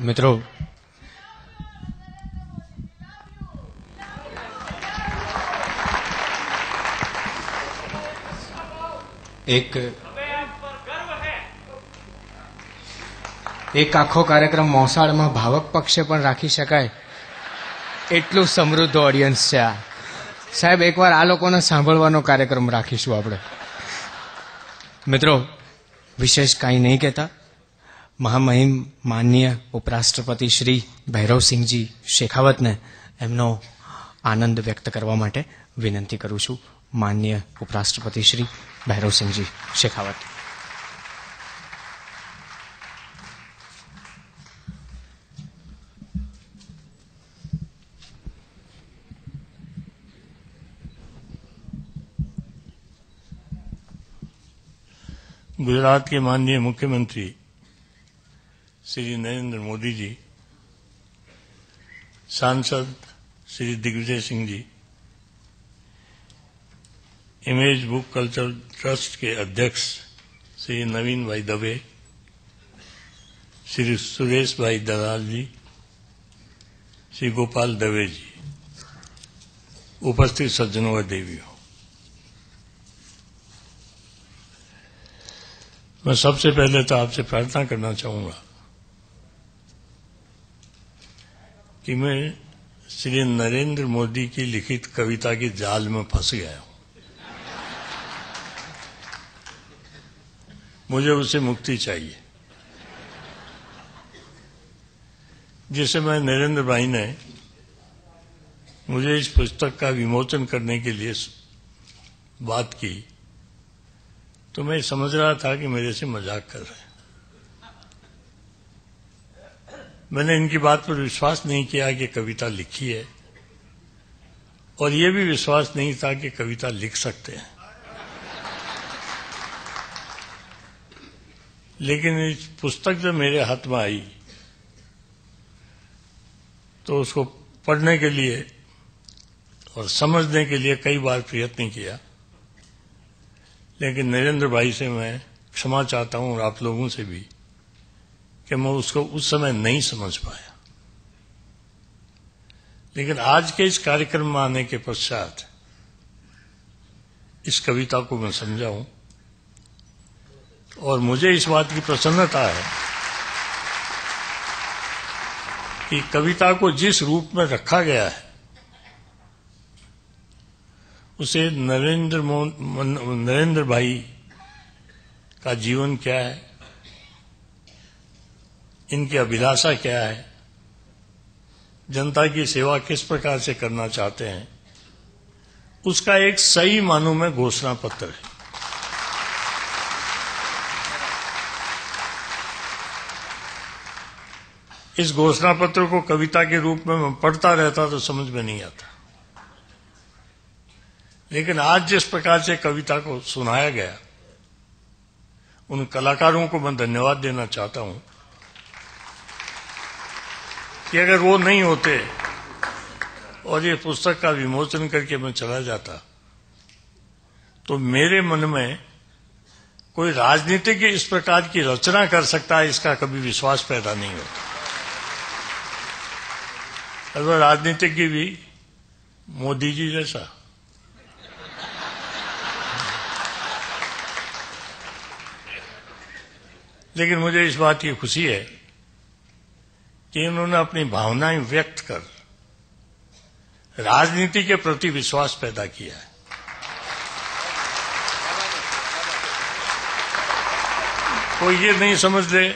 मित्रों, એક આખો કાર્યક્રમ મોસાળમાં ભાવક પક્ષે પણ રાખી શકાય એટલું સમૃદ્ધ ઓડિયન્સ છે આ. સાહેબ, એકવાર આ લોકોને સાંભળવાનો કાર્યક્રમ રાખીશું આપણે. મિત્રો, વિશેષ કાંઈ નહીં કહેતા, મહામહિમ માનનીય ઉપરાષ્ટ્રપતિ શ્રી ભૈરવસિંહજી શેખાવતને એમનો આનંદ વ્યક્ત કરવા માટે વિનંતી કરું છું. માનનીય ઉપરાષ્ટ્રપતિ શ્રી ભૈરવસિંહજી શેખાવત. गुजरात के माननीय मुख्यमंत्री श्री नरेंद्र मोदी जी, सांसद Shri Digvijay Singh ji, image book culture trust के अध्यक्ष श्री नवीन भाई दवे, श्री सुरेश भाई दलाल जी, श्री गोपाल दवे जी, उपस्थित सज्जनों व देवियों, मैं सबसे पहले तो आपसे प्रार्थना करना चाहूंगा कि मैं श्री नरेंद्र मोदी की लिखित कविता की जाल में फंस गया हूं. मुझे उससे मुक्ति चाहिए. जिस समय नरेंद्र भाई ने मुझे इस पुस्तक का विमोचन करने के लिए बात की तो मैं समझ रहा था कि मेरे से मजाक कर रहे हैं. मैंने इनकी बात पर विश्वास नहीं किया कि कविता लिखी है, और यह भी विश्वास नहीं था कि कविता लिख सकते हैं. लेकिन इस पुस्तक जब मेरे हाथ में आई तो उसको पढ़ने के लिए और समझने के लिए कई बार प्रयत्न किया, लेकिन नरेंद्र भाई से मैं क्षमा चाहता हूं और आप लोगों से भी कि मैं उसको उस समय नहीं समझ पाया. लेकिन आज के इस कार्यक्रम में आने के पश्चात इस कविता को मैं समझा हूं, और मुझे इस बात की प्रसन्नता है कि कविता को जिस रूप में रखा गया है उसे नरेंद्र भाई का जीवन क्या है, इनकी अभिलाषा क्या है, जनता की सेवा किस प्रकार से करना चाहते हैं, उसका एक सही मानों में घोषणा पत्र है. इस घोषणा पत्र को कविता के रूप में मैं पढ़ता रहता तो समझ में नहीं आता, लेकिन आज जिस प्रकार से कविता को सुनाया गया, उन कलाकारों को मैं धन्यवाद देना चाहता हूं कि अगर वो नहीं होते और ये पुस्तक का विमोचन करके मैं चला जाता तो मेरे मन में कोई राजनीतिक इस प्रकार की रचना कर सकता है, इसका कभी विश्वास पैदा नहीं होता. अगर राजनीतिज्ञ भी मोदी जी जैसा, लेकिन मुझे इस बात की खुशी है कि इन्होंने अपनी भावनाएं व्यक्त कर राजनीति के प्रति विश्वास पैदा किया है. कोई ये नहीं समझ ले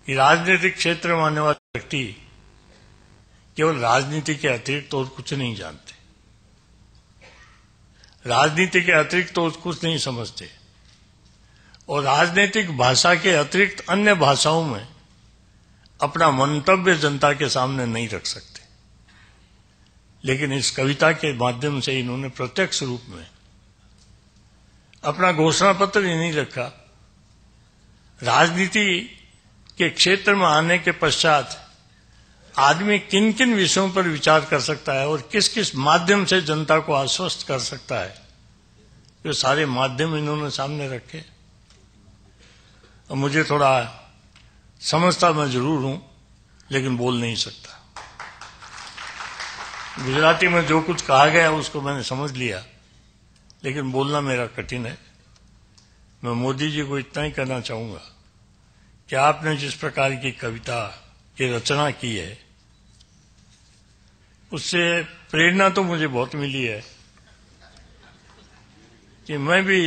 कि राजनीतिक क्षेत्र में आने वाले व्यक्ति केवल राजनीति के अतिरिक्त और कुछ नहीं जानते, राजनीति के अतिरिक्त और कुछ नहीं समझते, और राजनीतिक भाषा के अतिरिक्त अन्य भाषाओं में अपना मंतव्य जनता के सामने नहीं रख सकते. लेकिन इस कविता के माध्यम से इन्होंने प्रत्यक्ष रूप में अपना घोषणा पत्र ही नहीं रखा, राजनीति के क्षेत्र में आने के पश्चात आदमी किन किन विषयों पर विचार कर सकता है और किस किस माध्यम से जनता को आश्वस्त कर सकता है, ये सारे माध्यम इन्होंने सामने रखे. और मुझे थोड़ा समझता मैं जरूर हूं, लेकिन बोल नहीं सकता। गुजराती में जो कुछ कहा गया उसको मैंने समझ लिया, लेकिन बोलना मेरा कठिन है। मैं मोदी जी को इतना ही कहना चाहूंगा कि आपने जिस प्रकार की कविता की रचना की है, उससे प्रेरणा तो मुझे बहुत मिली है कि मैं भी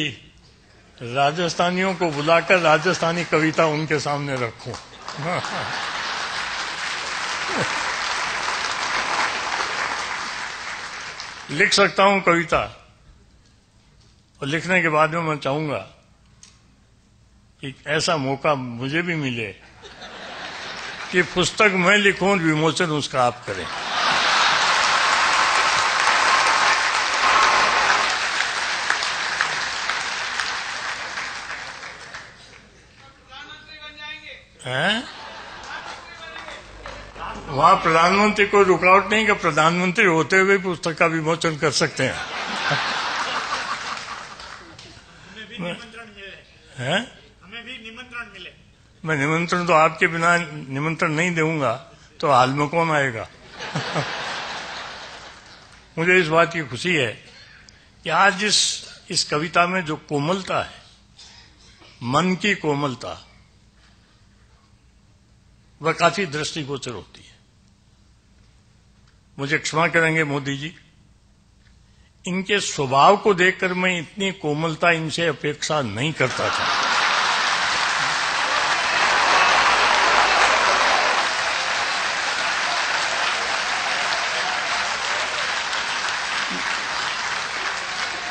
राजस्थानियों को बुलाकर राजस्थानी कविता उनके सामने रखूं। लिख सकता हूं कविता, और लिखने के बाद में मैं चाहूंगा कि ऐसा मौका मुझे भी मिले कि पुस्तक मैं लिखूं, विमोचन उसका आप करें। हैं? वहां प्रधानमंत्री को रुकावट नहीं कि प्रधानमंत्री होते हुए पुस्तक का विमोचन कर सकते हैं। हैं? हमें भी निमंत्रण मिले। मैं निमंत्रण तो आपके बिना निमंत्रण नहीं दूंगा, तो हाल में कौन आएगा? मुझे इस बात की खुशी है कि आज इस कविता में जो कोमलता है, मन की कोमलता, वह काफी दृष्टिगोचर होती है। मुझे क्षमा करेंगे मोदी जी, इनके स्वभाव को देखकर मैं इतनी कोमलता इनसे अपेक्षा नहीं करता था।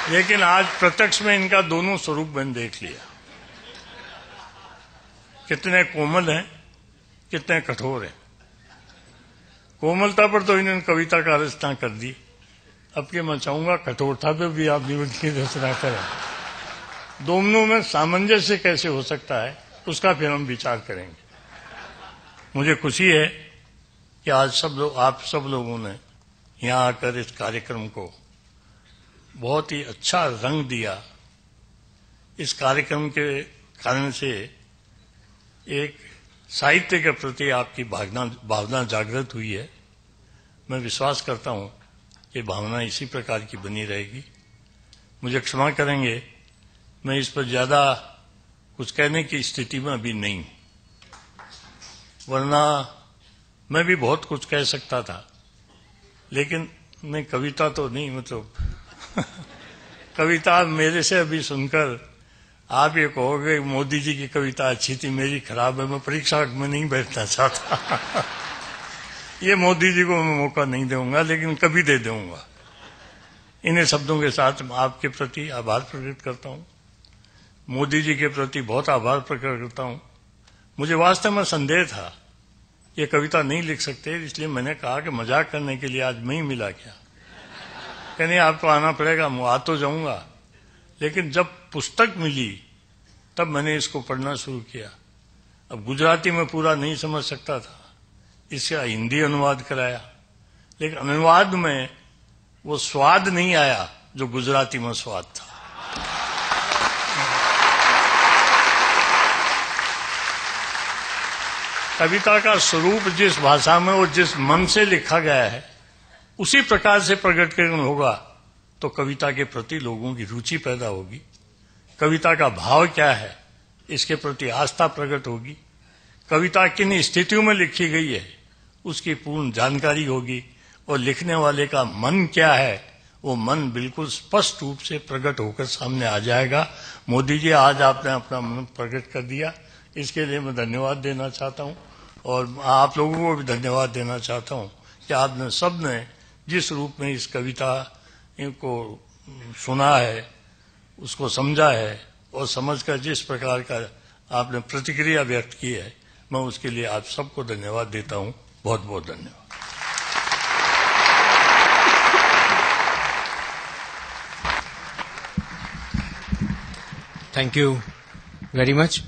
लेकिन आज प्रत्यक्ष में इनका दोनों स्वरूप मैंने देख लिया, कितने कोमल हैं, कितने कठोर हैं। कोमलता पर तो इन्होंने कविता का रचना कर दी, अब के मैं चाहूंगा कठोरता पे भी आप निबंध की रचना करें। दोनों में सामंजस्य कैसे हो सकता है, उसका फिर हम विचार करेंगे। मुझे खुशी है कि आज आप सब लोगों ने यहां आकर इस कार्यक्रम को बहुत ही अच्छा रंग दिया। इस कार्यक्रम के कारण से एक साहित्य के प्रति आपकी भावना जागृत हुई है। मैं विश्वास करता हूं कि भावना इसी प्रकार की बनी रहेगी। मुझे क्षमा करेंगे, मैं इस पर ज्यादा कुछ कहने की स्थिति में अभी नहीं हूं, वरना मैं भी बहुत कुछ कह सकता था, लेकिन मैं कविता तो नहीं, मतलब कविता मेरे से अभी सुनकर आप ये कहोगे मोदी जी की कविता अच्छी थी, मेरी खराब है, मैं परीक्षा में नहीं बैठना चाहता। ये मोदी जी को मैं मौका नहीं दूंगा, लेकिन कभी दे दूंगा। इन्हीं शब्दों के साथ आपके प्रति आभार प्रकट करता हूं, मोदी जी के प्रति बहुत आभार प्रकट करता हूं। मुझे वास्तव में संदेह था ये कविता नहीं लिख सकते, इसलिए मैंने कहा कि मजाक करने के लिए आज मैं ही मिला क्या, कहने आपको आना पड़ेगा, मैं आ तो जाऊंगा। लेकिन जब पुस्तक मिली तब मैंने इसको पढ़ना शुरू किया। अब गुजराती में पूरा नहीं समझ सकता था, इसका हिंदी अनुवाद कराया, लेकिन अनुवाद में वो स्वाद नहीं आया जो गुजराती में स्वाद था। कविता का स्वरूप जिस भाषा में और जिस मन से लिखा गया है उसी प्रकार से प्रकटीकरण होगा तो कविता के प्रति लोगों की रुचि पैदा होगी। कविता का भाव क्या है इसके प्रति आस्था प्रकट होगी। कविता किन स्थितियों में लिखी गई है उसकी पूर्ण जानकारी होगी, और लिखने वाले का मन क्या है वो मन बिल्कुल स्पष्ट रूप से प्रकट होकर सामने आ जाएगा। मोदी जी, आज आपने अपना मन प्रकट कर दिया, इसके लिए मैं धन्यवाद देना चाहता हूं, और आप लोगों को भी धन्यवाद देना चाहता हूं कि आपने सबने जिस रूप में इस कविता को सुना है, उसको समझा है, और समझकर जिस प्रकार का आपने प्रतिक्रिया व्यक्त की है, मैं उसके लिए आप सबको धन्यवाद देता हूं। बहुत बहुत धन्यवाद। Thank you very much.